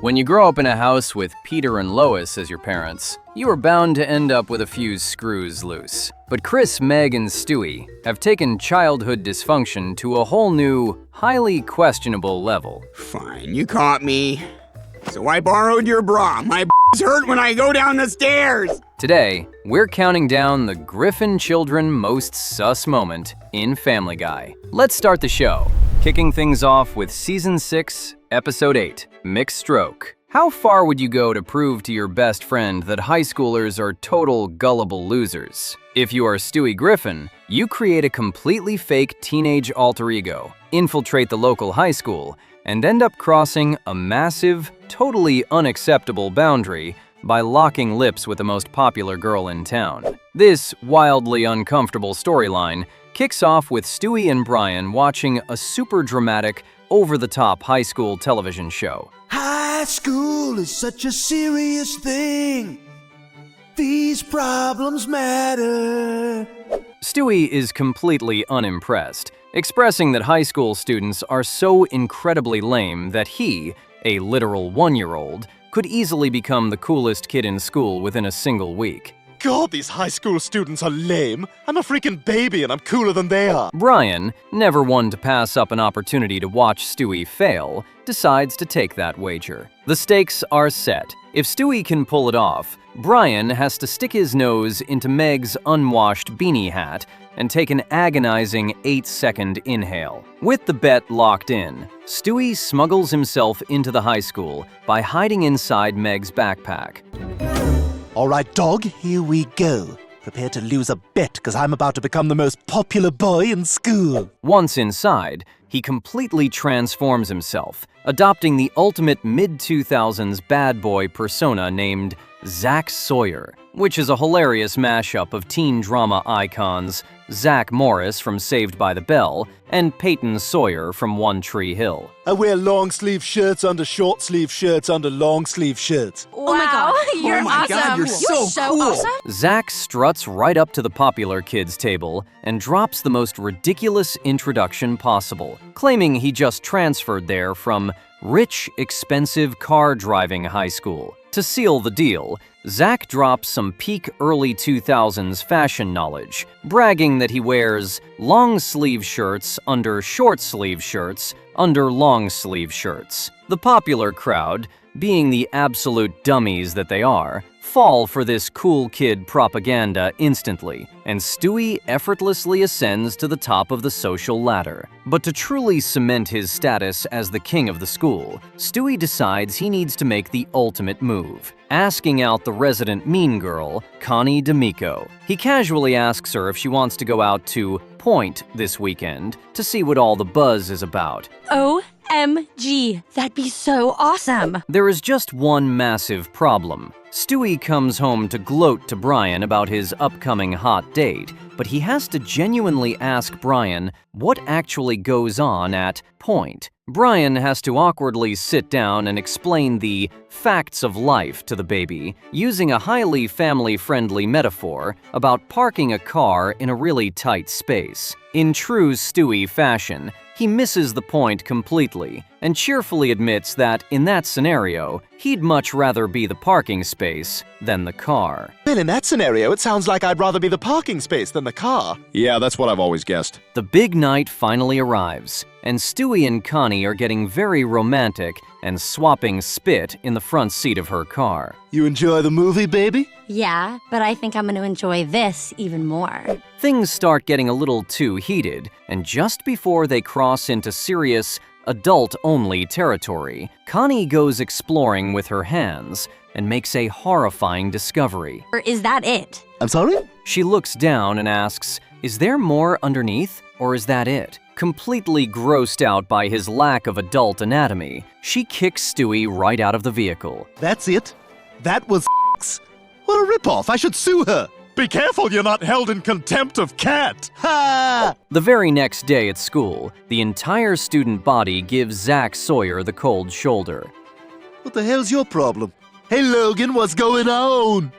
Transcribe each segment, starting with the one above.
When you grow up in a house with Peter and Lois as your parents, you are bound to end up with a few screws loose. But Chris, Meg, and Stewie have taken childhood dysfunction to a whole new, highly questionable level. Fine, you caught me. So I borrowed your bra. My hurt when I go down the stairs. Today, we're counting down the Griffin children most sus moment in Family Guy. Let's start the show, kicking things off with Season 6, Episode 8, Mixed Stroke. How far would you go to prove to your best friend that high schoolers are total gullible losers? If you are Stewie Griffin, you create a completely fake teenage alter ego, infiltrate the local high school, and end up crossing a massive, totally unacceptable boundary by locking lips with the most popular girl in town. This wildly uncomfortable storyline kicks off with Stewie and Brian watching a super dramatic, over-the-top high school television show. High school is such a serious thing. These problems matter. Stewie is completely unimpressed, expressing that high school students are so incredibly lame that he, a literal one-year-old, could easily become the coolest kid in school within a single week. God, these high school students are lame. I'm a freaking baby and I'm cooler than they are. Brian, never one to pass up an opportunity to watch Stewie fail, decides to take that wager. The stakes are set. If Stewie can pull it off, Brian has to stick his nose into Meg's unwashed beanie hat and take an agonizing 8-second inhale. With the bet locked in, Stewie smuggles himself into the high school by hiding inside Meg's backpack. All right, dog, here we go. Prepare to lose a bet, because I'm about to become the most popular boy in school. Once inside, he completely transforms himself, adopting the ultimate mid-2000s bad boy persona named Zach Sawyer, which is a hilarious mashup of teen drama icons Zach Morris from Saved by the Bell and Peyton Sawyer from One Tree Hill. I wear long sleeve shirts under short sleeve shirts under long sleeve shirts. Wow, oh my God, you're awesome. God, you're so cool. Awesome. Zach struts right up to the popular kids' table and drops the most ridiculous introduction possible, claiming he just transferred there from rich, expensive car-driving high school. To seal the deal, Zach drops some peak early 2000s fashion knowledge, bragging that he wears long-sleeve shirts under short-sleeve shirts under long-sleeve shirts. The popular crowd, being the absolute dummies that they are, fall for this cool kid propaganda instantly, and Stewie effortlessly ascends to the top of the social ladder. But to truly cement his status as the king of the school, Stewie decides he needs to make the ultimate move, asking out the resident mean girl, Connie D'Amico. He casually asks her if she wants to go out to Point this weekend to see what all the buzz is about. OMG, that'd be so awesome. There is just one massive problem. Stewie comes home to gloat to Brian about his upcoming hot date, but he has to genuinely ask Brian what actually goes on at Point. Brian has to awkwardly sit down and explain the facts of life to the baby, using a highly family-friendly metaphor about parking a car in a really tight space. In true Stewie fashion, he misses the point completely and cheerfully admits that, in that scenario, he'd much rather be the parking space than the car. Well, in that scenario, it sounds like I'd rather be the parking space than the car. Yeah, that's what I've always guessed. The big night finally arrives, and Stewie and Connie are getting very romantic and swapping spit in the front seat of her car. You enjoy the movie, baby? Yeah, but I think I'm going to enjoy this even more. Things start getting a little too heated, and just before they cross into serious, adult-only territory, Connie goes exploring with her hands and makes a horrifying discovery. Or is that it? I'm sorry? She looks down and asks, "Is there more underneath, or is that it?" Completely grossed out by his lack of adult anatomy, she kicks Stewie right out of the vehicle. That's it? That was What a ripoff! I should sue her! Be careful you're not held in contempt of cat! Ha! The very next day at school, the entire student body gives Zach Sawyer the cold shoulder. What the hell's your problem? Hey Logan, what's going on?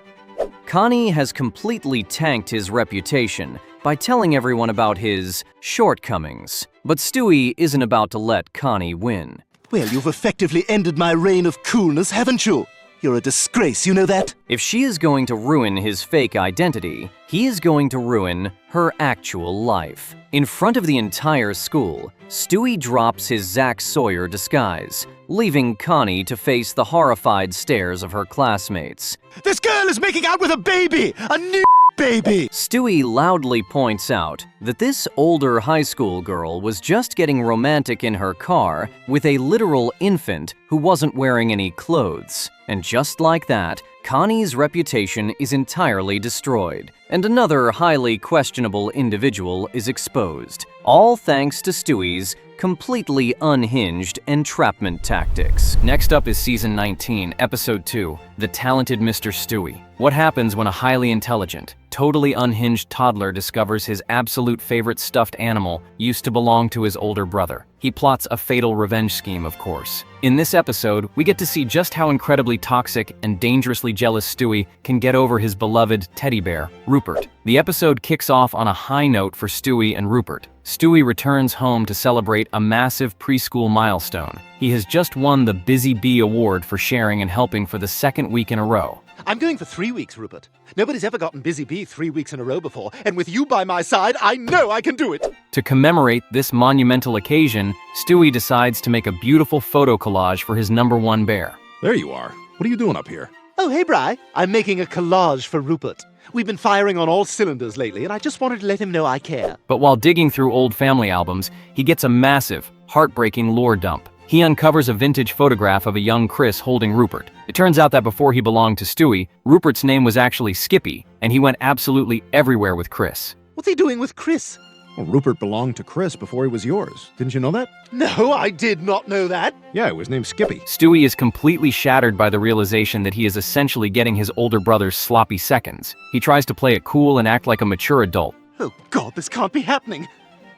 Connie has completely tanked his reputation by telling everyone about his shortcomings, but Stewie isn't about to let Connie win. Well, you've effectively ended my reign of coolness, haven't you? You're a disgrace, you know that? If she is going to ruin his fake identity, he is going to ruin her actual life. In front of the entire school, Stewie drops his Zack Sawyer disguise, leaving Connie to face the horrified stares of her classmates. This girl is making out with a baby! A new baby! Stewie loudly points out that this older high school girl was just getting romantic in her car with a literal infant who wasn't wearing any clothes. And just like that, Connie's reputation is entirely destroyed, and another highly questionable individual is exposed, all thanks to Stewie's completely unhinged entrapment tactics. Next up is Season 19, Episode 2, The Talented Mr. Stewie. What happens when a highly intelligent, totally unhinged toddler discovers his absolute favorite stuffed animal used to belong to his older brother? He plots a fatal revenge scheme, of course. In this episode, we get to see just how incredibly toxic and dangerously jealous Stewie can get over his beloved teddy bear, Rupert. The episode kicks off on a high note for Stewie and Rupert. Stewie returns home to celebrate a massive preschool milestone. He has just won the Busy Bee Award for sharing and helping for the second week in a row. I'm going for 3 weeks, Rupert. Nobody's ever gotten Busy Bee 3 weeks in a row before, and with you by my side, I know I can do it! To commemorate this monumental occasion, Stewie decides to make a beautiful photo collage for his #1 bear. There you are. What are you doing up here? Oh, hey, Bri. I'm making a collage for Rupert. We've been firing on all cylinders lately, and I just wanted to let him know I care. But while digging through old family albums, he gets a massive, heartbreaking lore dump. He uncovers a vintage photograph of a young Chris holding Rupert. It turns out that before he belonged to Stewie, Rupert's name was actually Skippy, and he went absolutely everywhere with Chris. What's he doing with Chris? Well, Rupert belonged to Chris before he was yours. Didn't you know that? No, I did not know that. Yeah, it was named Skippy. Stewie is completely shattered by the realization that he is essentially getting his older brother's sloppy seconds. He tries to play it cool and act like a mature adult, Oh, God, this can't be happening.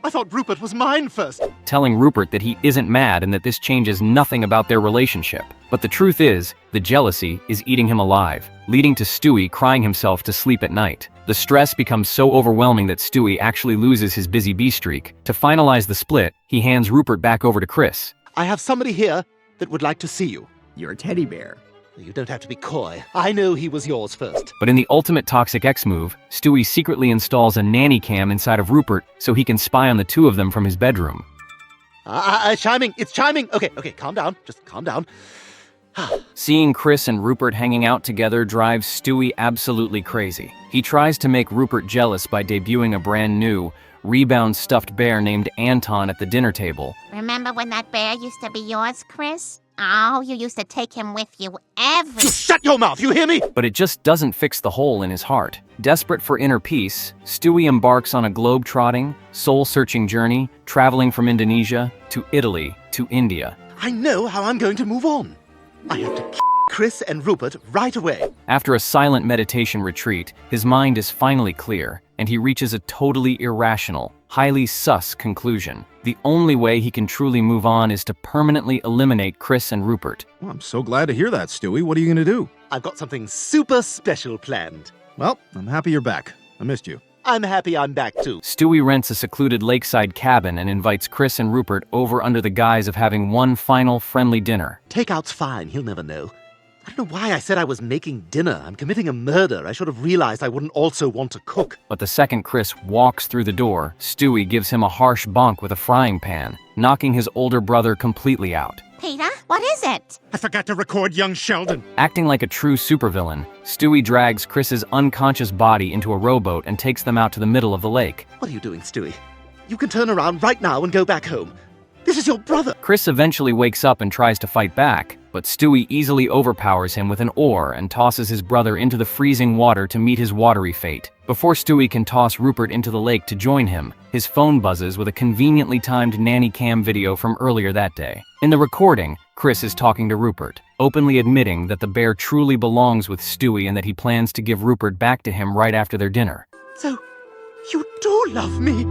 I thought Rupert was mine first. telling Rupert that he isn't mad and that this changes nothing about their relationship. But the truth is, the jealousy is eating him alive, leading to Stewie crying himself to sleep at night. The stress becomes so overwhelming that Stewie actually loses his Busy Bee streak. To finalize the split, he hands Rupert back over to Chris. I have somebody here that would like to see you. Your teddy bear. You don't have to be coy. I know he was yours first. But in the ultimate toxic X move, Stewie secretly installs a nanny cam inside of Rupert so he can spy on the two of them from his bedroom. Chiming. It's chiming. Okay, calm down. Just calm down. Seeing Chris and Rupert hanging out together drives Stewie absolutely crazy. He tries to make Rupert jealous by debuting a brand new, rebound stuffed bear named Anton at the dinner table. Remember when that bear used to be yours, Chris? Oh, you used to take him with you every... You shut your mouth, you hear me? But it just doesn't fix the hole in his heart. Desperate for inner peace, Stewie embarks on a globe-trotting, soul-searching journey, traveling from Indonesia to Italy to India. I know how I'm going to move on. I have to Chris and Rupert right away. After a silent meditation retreat, his mind is finally clear, and he reaches a totally irrational, highly sus conclusion. The only way he can truly move on is to permanently eliminate Chris and Rupert. Well, I'm so glad to hear that, Stewie. What are you going to do? I've got something super special planned. Well, I'm happy you're back. I missed you. I'm happy I'm back too. Stewie rents a secluded lakeside cabin and invites Chris and Rupert over under the guise of having one final friendly dinner. Takeout's fine, he'll never know. I don't know why I said I was making dinner. I'm committing a murder. I should have realized I wouldn't also want to cook. But the second Chris walks through the door, Stewie gives him a harsh bonk with a frying pan, knocking his older brother completely out. Peter, what is it? I forgot to record young Sheldon. Acting like a true supervillain, Stewie drags Chris's unconscious body into a rowboat and takes them out to the middle of the lake. What are you doing, Stewie? You can turn around right now and go back home. This is your brother. Chris eventually wakes up and tries to fight back, but Stewie easily overpowers him with an oar and tosses his brother into the freezing water to meet his watery fate. Before Stewie can toss Rupert into the lake to join him, his phone buzzes with a conveniently timed nanny cam video from earlier that day. In the recording, Chris is talking to Rupert, openly admitting that the bear truly belongs with Stewie and that he plans to give Rupert back to him right after their dinner. So, you do love me?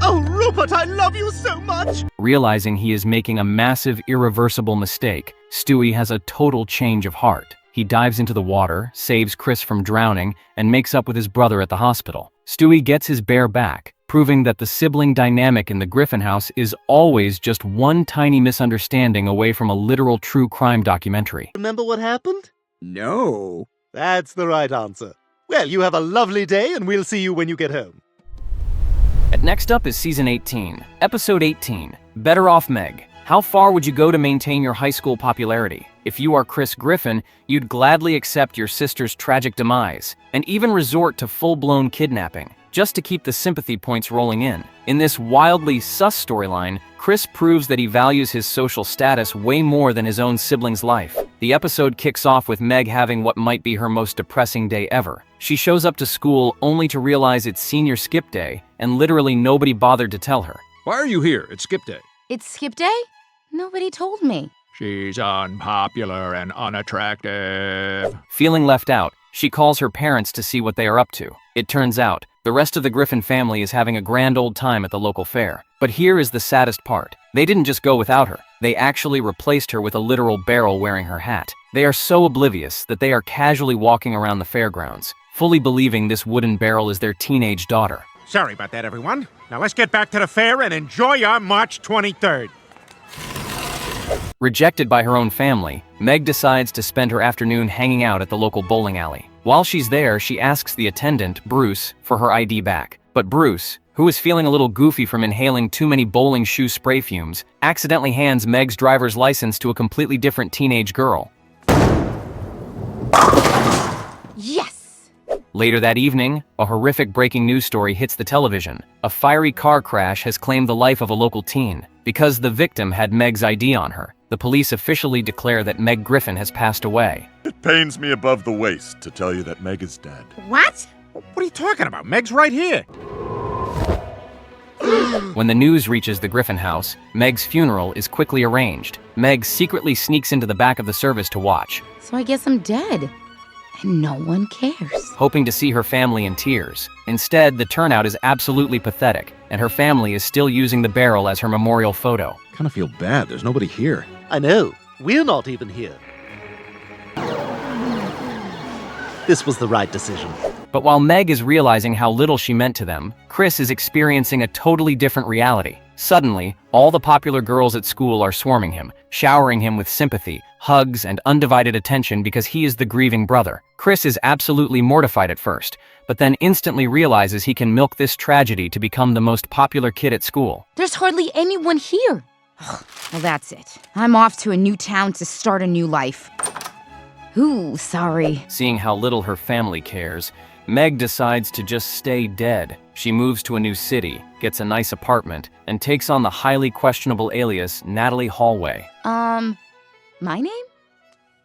Oh, Rupert, I love you so much! Realizing he is making a massive, irreversible mistake, Stewie has a total change of heart. He dives into the water, saves Chris from drowning, and makes up with his brother at the hospital. Stewie gets his bear back, proving that the sibling dynamic in the Griffin house is always just one tiny misunderstanding away from a literal true crime documentary. Remember what happened? No. That's the right answer. Well, you have a lovely day, and we'll see you when you get home. Next up is Season 18, Episode 18, Better Off Meg. How far would you go to maintain your high school popularity? If you are Chris Griffin, you'd gladly accept your sister's tragic demise, and even resort to full-blown kidnapping, just to keep the sympathy points rolling in. In this wildly sus storyline, Chris proves that he values his social status way more than his own sibling's life. The episode kicks off with Meg having what might be her most depressing day ever. She shows up to school only to realize it's senior skip day, and literally nobody bothered to tell her. Why are you here? It's skip day. It's skip day? Nobody told me. She's unpopular and unattractive. Feeling left out, she calls her parents to see what they are up to. It turns out, the rest of the Griffin family is having a grand old time at the local fair. But here is the saddest part. They didn't just go without her. They actually replaced her with a literal barrel wearing her hat. They are so oblivious that they are casually walking around the fairgrounds, fully believing this wooden barrel is their teenage daughter. Sorry about that, everyone. Now let's get back to the fair and enjoy our March 23rd. Rejected by her own family, Meg decides to spend her afternoon hanging out at the local bowling alley. While she's there, she asks the attendant, Bruce, for her ID back. But Bruce, who is feeling a little goofy from inhaling too many bowling shoe spray fumes, accidentally hands Meg's driver's license to a completely different teenage girl. Yes! Later that evening, a horrific breaking news story hits the television. A fiery car crash has claimed the life of a local teen. Because the victim had Meg's ID on her, the police officially declare that Meg Griffin has passed away. It pains me above the waist to tell you that Meg is dead. What? What are you talking about? Meg's right here. When the news reaches the Griffin house, Meg's funeral is quickly arranged. Meg secretly sneaks into the back of the service to watch, So I guess I'm dead. And no one cares. hoping to see her family in tears. Instead, the turnout is absolutely pathetic, and her family is still using the barrel as her memorial photo. Kind of feel bad. There's nobody here. I know. We're not even here. This was the right decision. But while Meg is realizing how little she meant to them, Chris is experiencing a totally different reality. Suddenly, all the popular girls at school are swarming him, showering him with sympathy, hugs, and undivided attention because he is the grieving brother. Chris is absolutely mortified at first, but then instantly realizes he can milk this tragedy to become the most popular kid at school. There's hardly anyone here. Well, that's it. I'm off to a new town to start a new life. Ooh, sorry. Seeing how little her family cares, Meg decides to just stay dead. She moves to a new city, gets a nice apartment, and takes on the highly questionable alias Natalie Hallway. My name?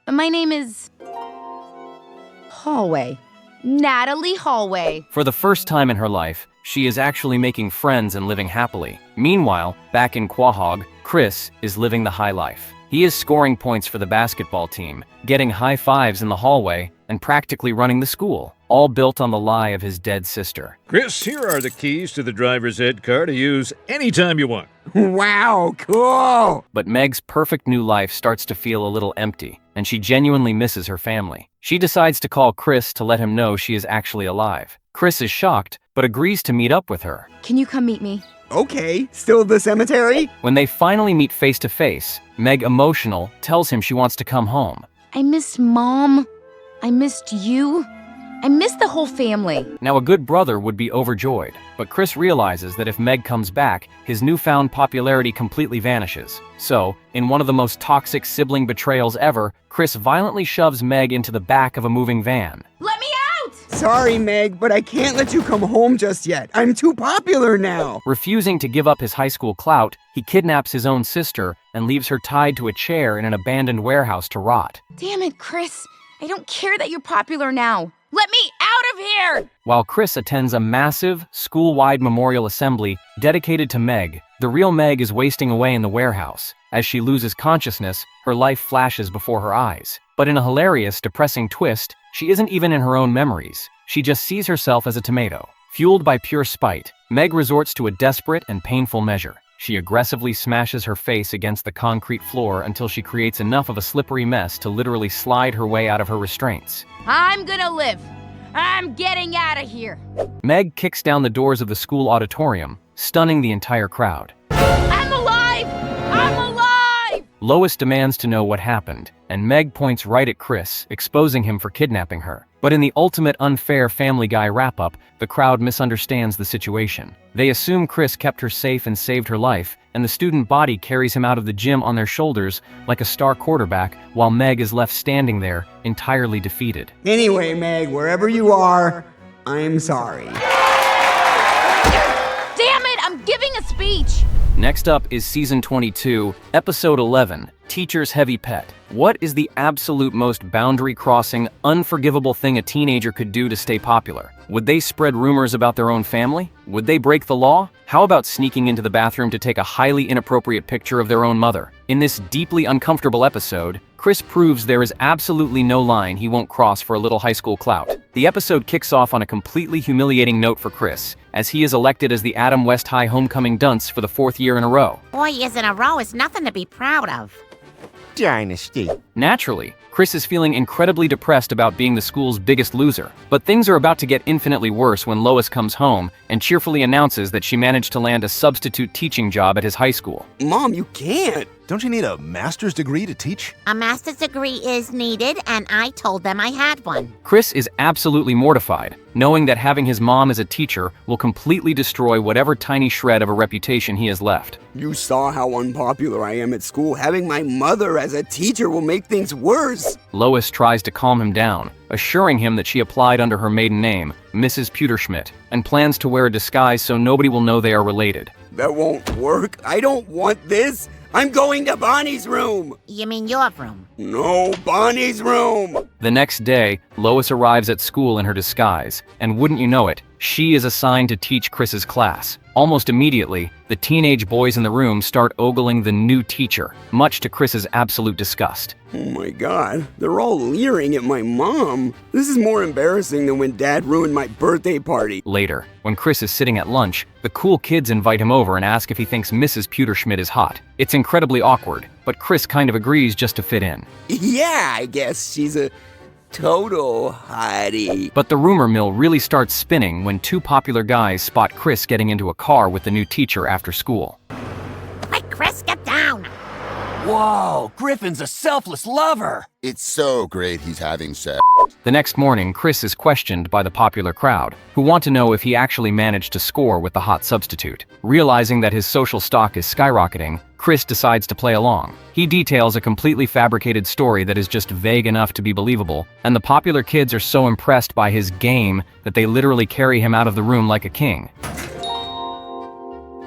My name is... Hallway. Natalie Hallway. For the first time in her life, she is actually making friends and living happily. Meanwhile, back in Quahog, Chris is living the high life. He is scoring points for the basketball team, getting high fives in the hallway, and practically running the school, all built on the lie of his dead sister. Chris, here are the keys to the driver's ed car to use anytime you want. Wow, cool! But Meg's perfect new life starts to feel a little empty, and she genuinely misses her family. She decides to call Chris to let him know she is actually alive. Chris is shocked, but agrees to meet up with her. Can you come meet me? Okay, still at the cemetery? When they finally meet face to face, Meg, emotional, tells him she wants to come home. I missed Mom. I missed you. I missed the whole family. Now, a good brother would be overjoyed, but Chris realizes that if Meg comes back, his newfound popularity completely vanishes. So, in one of the most toxic sibling betrayals ever, Chris violently shoves Meg into the back of a moving van. Let me out! Sorry, Meg, but I can't let you come home just yet. I'm too popular now. Refusing to give up his high school clout, he kidnaps his own sister and leaves her tied to a chair in an abandoned warehouse to rot. Damn it, Chris. I don't care that you're popular now. Let me out of here! While Chris attends a massive, school-wide memorial assembly dedicated to Meg, the real Meg is wasting away in the warehouse. As she loses consciousness, her life flashes before her eyes. But in a hilarious, depressing twist, she isn't even in her own memories. She just sees herself as a tomato. Fueled by pure spite, Meg resorts to a desperate and painful measure. She aggressively smashes her face against the concrete floor until she creates enough of a slippery mess to literally slide her way out of her restraints. I'm gonna live. I'm getting out of here. Meg kicks down the doors of the school auditorium, stunning the entire crowd. I'm alive! I'm alive! Lois demands to know what happened, and Meg points right at Chris, exposing him for kidnapping her. But in the ultimate unfair Family Guy wrap-up, the crowd misunderstands the situation. They assume Chris kept her safe and saved her life, and the student body carries him out of the gym on their shoulders like a star quarterback, while Meg is left standing there, entirely defeated. Anyway, Meg, wherever you are, I'm sorry. Damn it, I'm giving a speech! Next up is Season 22, Episode 11, Teacher's Heavy Pet. What is the absolute most boundary-crossing, unforgivable thing a teenager could do to stay popular? Would they spread rumors about their own family? Would they break the law? How about sneaking into the bathroom to take a highly inappropriate picture of their own mother? In this deeply uncomfortable episode, Chris proves there is absolutely no line he won't cross for a little high school clout. The episode kicks off on a completely humiliating note for Chris, as he is elected as the Adam West High homecoming dunce for the 4th year in a row. 4 years in a row is nothing to be proud of. Dynasty. Naturally, Chris is feeling incredibly depressed about being the school's biggest loser. But things are about to get infinitely worse when Lois comes home and cheerfully announces that she managed to land a substitute teaching job at his high school. Mom, you can't. Don't you need a master's degree to teach? A master's degree is needed, and I told them I had one. Chris is absolutely mortified, knowing that having his mom as a teacher will completely destroy whatever tiny shred of a reputation he has left. You saw how unpopular I am at school. Having my mother as a teacher will make things worse. Lois tries to calm him down, assuring him that she applied under her maiden name, Mrs. Pewterschmidt, and plans to wear a disguise so nobody will know they are related. That won't work. I don't want this. I'm going to Bonnie's room. You mean your room? No, Bonnie's room. The next day, Lois arrives at school in her disguise, and wouldn't you know it, she is assigned to teach Chris's class. Almost immediately, the teenage boys in the room start ogling the new teacher, much to Chris's absolute disgust. Oh my God, they're all leering at my mom. This is more embarrassing than when Dad ruined my birthday party. Later, when Chris is sitting at lunch, the cool kids invite him over and ask if he thinks Mrs. Pewterschmidt is hot. It's incredibly awkward, but Chris kind of agrees just to fit in. Yeah, I guess she's a total hottie. But the rumor mill really starts spinning when two popular guys spot Chris getting into a car with the new teacher after school. Quick, Chris, get down! Whoa, Griffin's a selfless lover. It's so great he's having sex. The next morning, Chris is questioned by the popular crowd, who want to know if he actually managed to score with the hot substitute. Realizing that his social stock is skyrocketing, Chris decides to play along. He details a completely fabricated story that is just vague enough to be believable, and the popular kids are so impressed by his game that they literally carry him out of the room like a king.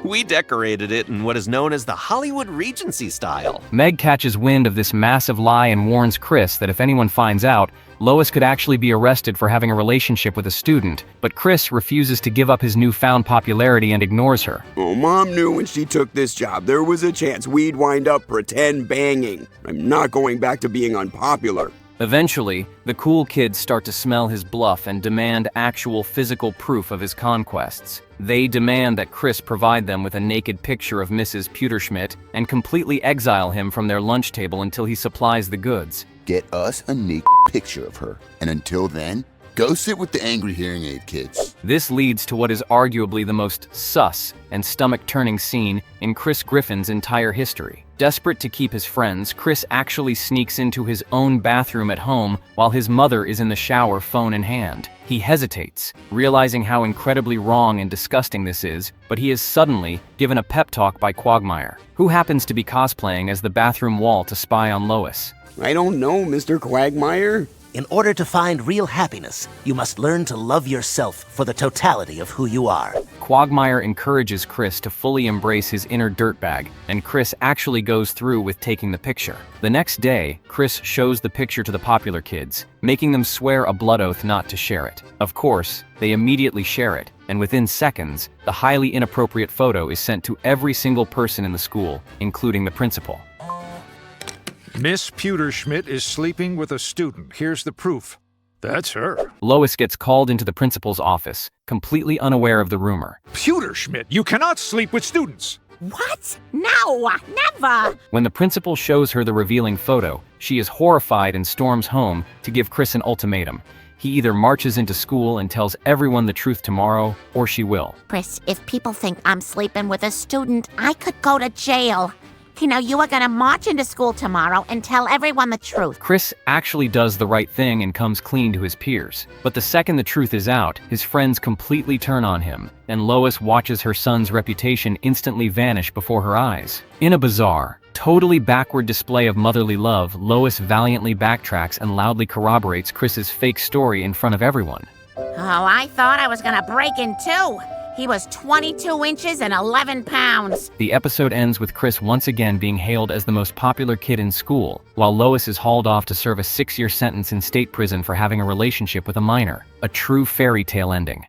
We decorated it in what is known as the Hollywood Regency style. Meg catches wind of this massive lie and warns Chris that if anyone finds out, Lois could actually be arrested for having a relationship with a student, but Chris refuses to give up his newfound popularity and ignores her. Oh, Mom knew when she took this job there was a chance we'd wind up pretend banging. I'm not going back to being unpopular. Eventually, the cool kids start to smell his bluff and demand actual physical proof of his conquests. They demand that Chris provide them with a naked picture of Mrs. Pewterschmidt and completely exile him from their lunch table until he supplies the goods. Get us a naked picture of her, and until then, go sit with the angry hearing aid kids. This leads to what is arguably the most sus and stomach-turning scene in Chris Griffin's entire history. Desperate to keep his friends, Chris actually sneaks into his own bathroom at home while his mother is in the shower, phone in hand. He hesitates, realizing how incredibly wrong and disgusting this is, but he is suddenly given a pep talk by Quagmire, who happens to be cosplaying as the bathroom wall to spy on Lois. I don't know, Mr. Quagmire. In order to find real happiness, you must learn to love yourself for the totality of who you are. Quagmire encourages Chris to fully embrace his inner dirtbag, and Chris actually goes through with taking the picture. The next day, Chris shows the picture to the popular kids, making them swear a blood oath not to share it. Of course, they immediately share it, and within seconds, the highly inappropriate photo is sent to every single person in the school, including the principal. Miss Pewterschmidt is sleeping with a student. Here's the proof. That's her. Lois gets called into the principal's office, completely unaware of the rumor. Pewterschmidt, you cannot sleep with students. What? No, never! When the principal shows her the revealing photo, she is horrified and storms home to give Chris an ultimatum. He either marches into school and tells everyone the truth tomorrow, or she will. Chris, if people think I'm sleeping with a student, I could go to jail. You know, you are gonna march into school tomorrow and tell everyone the truth. Chris actually does the right thing and comes clean to his peers. But the second the truth is out, his friends completely turn on him, and Lois watches her son's reputation instantly vanish before her eyes. In a bizarre, totally backward display of motherly love, Lois valiantly backtracks and loudly corroborates Chris's fake story in front of everyone. Oh, I thought I was gonna break in two. He was 22 inches and 11 pounds. The episode ends with Chris once again being hailed as the most popular kid in school, while Lois is hauled off to serve a 6-year sentence in state prison for having a relationship with a minor. A true fairy tale ending.